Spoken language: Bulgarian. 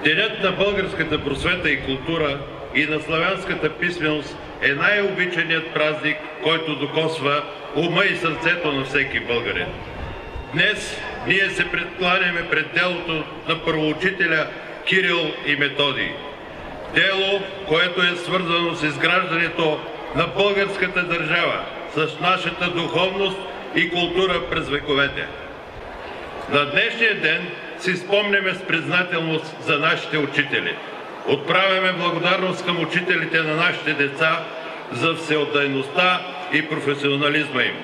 Денят на българската просвета и култура и на славянската писменост е най-обичаният празник, който докосва ума и сърцето на всеки българин. Днес ние се прекланяме пред делото на първоучителя Кирил и Методий. Дело, което е свързано с изграждането на българската държава, с нашата духовност и култура през вековете. На днешния ден си спомняме с признателност за нашите учители. Отправяме благодарност към учителите на нашите деца за всеотдайността и професионализма им.